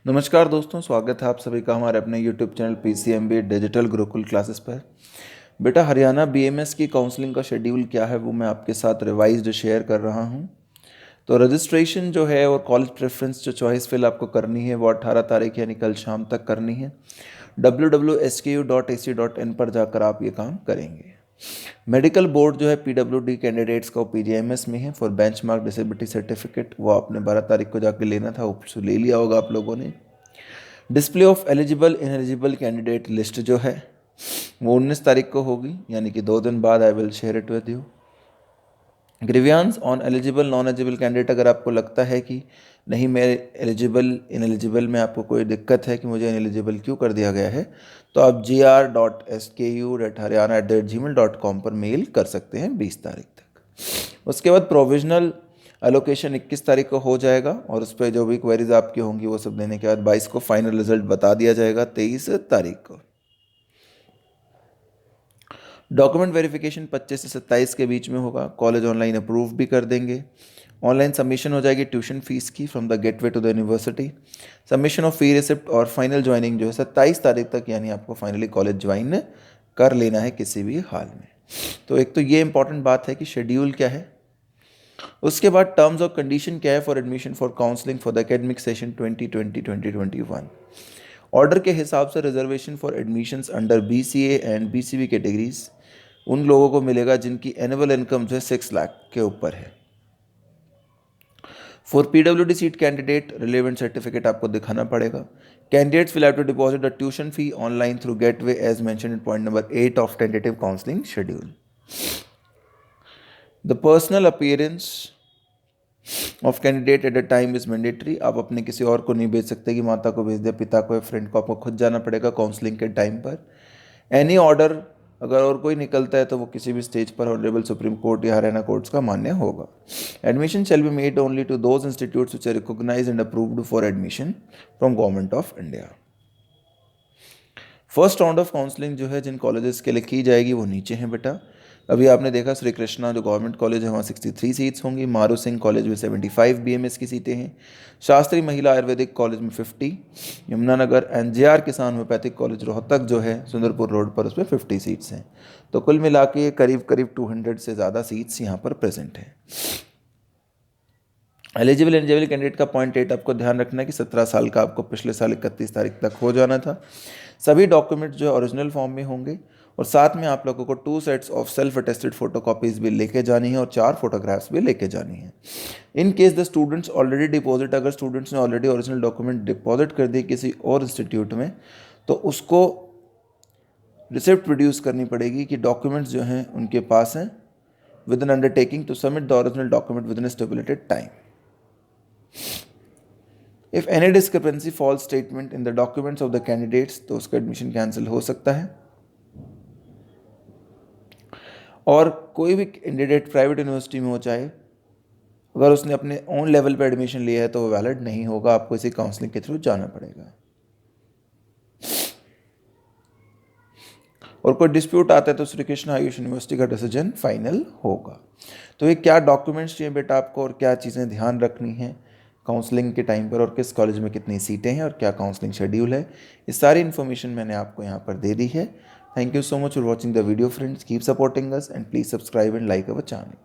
नमस्कार दोस्तों, स्वागत है आप सभी का हमारे अपने YouTube channel PCMB digital Gurukul classes पर। बेटा, हरियाणा BMS की काउंसलिंग का शेड्यूल क्या है वो मैं आपके साथ रिवाइज्ड शेयर कर रहा हूँ। तो रजिस्ट्रेशन जो है और कॉलेज प्रेफरेंस जो चॉइस फिल आपको करनी है वो 18 तारीख यानी कल शाम तक करनी है। www.sku.ac.in पर जाकर आप ये काम करेंगे। मेडिकल बोर्ड जो है PWD कैंडिडेट्स का PGMS में है फॉर बेंचमार्क डिसेबिलिटी सर्टिफिकेट, वो आपने 12 तारीख को जाकर लेना था, वो ले लिया होगा आप लोगों ने। Display of eligible ineligible candidate list जो है वो 19 तारीख को होगी, यानी कि 2 दिन बाद। I will share it with you. Grievance on eligible non eligible candidate, अगर आपको लगता है कि नहीं मैं एलिजिबल इनएलिजिबल में आपको कोई दिक्कत है कि मुझे इनएलिजिबल क्यों कर दिया गया है, तो आप gr.sku@haryana@gmail.com पर मेल कर सकते हैं 20 तारीख तक। उसके बाद प्रोविजनल एलोकेशन 21 तारीख को हो जाएगा और उस पर जो भी क्वेरीज आपकी होंगी वो सब देने के बाद 22 को फाइनल रिजल्ट बता दिया जाएगा 23 तारीख को। डॉक्यूमेंट वेरिफिकेशन 25 से 27 के बीच में होगा। कॉलेज ऑनलाइन अप्रूव भी कर देंगे। ऑनलाइन सबमिशन हो जाएगी ट्यूशन फीस की from the gateway to the university. Submission of fee receipt और फाइनल ज्वाइनिंग जो है 27 तारीख तक, यानी आपको फाइनली कॉलेज ज्वाइन कर लेना है किसी भी हाल में। तो एक तो ये इंपॉर्टेंट बात है कि शेड्यूल क्या है। उसके बाद टर्म्स और कंडीशन क्या है for admission for counselling for the academic session 2020-2021। Order के हिसाब से reservation for admissions under BCA and BCB categories उन लोगों को मिलेगा जिनकी एनुअल इनकम जो है 6 लाख के ऊपर है। For PWD seat candidate relevant certificate आपको दिखाना पड़ेगा। Candidates will have to deposit the tuition fee online through gateway as mentioned in point number 8 of tentative counselling schedule. The personal appearance of candidate at a time is mandatory. आप अपने किसी और को नहीं भेज सकते कि माता को भेज दिया, पिता को या फ्रेंड को, आपको खुद जाना पड़ेगा काउंसलिंग के टाइम पर। एनी ऑर्डर अगर और कोई निकलता है तो वो किसी भी स्टेज पर ऑनरेबल सुप्रीम कोर्ट या हरियाणा कोर्ट्स का मान्य होगा। Admission shall be made only to those institutes which are recognised and approved for admission from government of India. First round of counselling जो है जिन कॉलेजेस के लिए की जाएगी वो नीचे हैं बेटा। अभी आपने देखा श्री कृष्णा जो गवर्नमेंट कॉलेज है वहाँ 63 सीट्स होंगी। मारू सिंह कॉलेज में 75 BMS की सीटें हैं। शास्त्री महिला आयुर्वेदिक कॉलेज में 50, यमुनानगर NJR किसान होम्योपैथिक कॉलेज रोहतक जो है सुंदरपुर रोड पर, उसमें 50 सीट्स हैं। तो कुल मिला के करीब करीब 200 से ज़्यादा सीट्स यहाँ पर प्रेजेंट हैं। एलिजिबल कैंडिडेट का पॉइंट 8 आपको ध्यान रखना है कि 17 साल का आपको पिछले साल 31 तारीख तक हो जाना था। सभी डॉक्यूमेंट्स जो है ओरिजिनल फॉर्म में होंगे और साथ में आप लोगों को 2 sets of self attested photo copies भी लेके जानी है और 4 फोटोग्राफ्स भी लेके जानी है। In case the students already deposit, अगर स्टूडेंट्स ने ऑलरेडी ओरिजिनल डॉक्यूमेंट डिपॉजिट कर दी किसी और इंस्टीट्यूट में, तो उसको रिसिप्ट प्रोड्यूस करनी पड़ेगी कि डॉक्यूमेंट्स जो हैं उनके पास हैं, with an undertaking to submit the original document within stipulated time. If any discrepancy false statement in the documents of the candidates, तो उसका एडमिशन कैंसिल हो सकता है। और कोई भी कैंडिडेट प्राइवेट यूनिवर्सिटी में हो, चाहे अगर उसने अपने ओन लेवल पर एडमिशन लिया है तो वो वैलिड नहीं होगा, आपको इसी काउंसलिंग के थ्रू जाना पड़ेगा। और कोई डिस्प्यूट आता है तो श्री कृष्ण आयुष यूनिवर्सिटी का डिसीजन फाइनल होगा। तो ये क्या डॉक्यूमेंट्स चाहिए बेटा आपको और क्या चीज़ें ध्यान रखनी है काउंसलिंग के टाइम पर, और किस कॉलेज में कितनी सीटें हैं और क्या काउंसलिंग शेड्यूल है, ये सारी इन्फॉर्मेशन मैंने आपको यहाँ पर दे दी है। Thank you so much for watching the video friends. Keep supporting us and please subscribe and like our channel.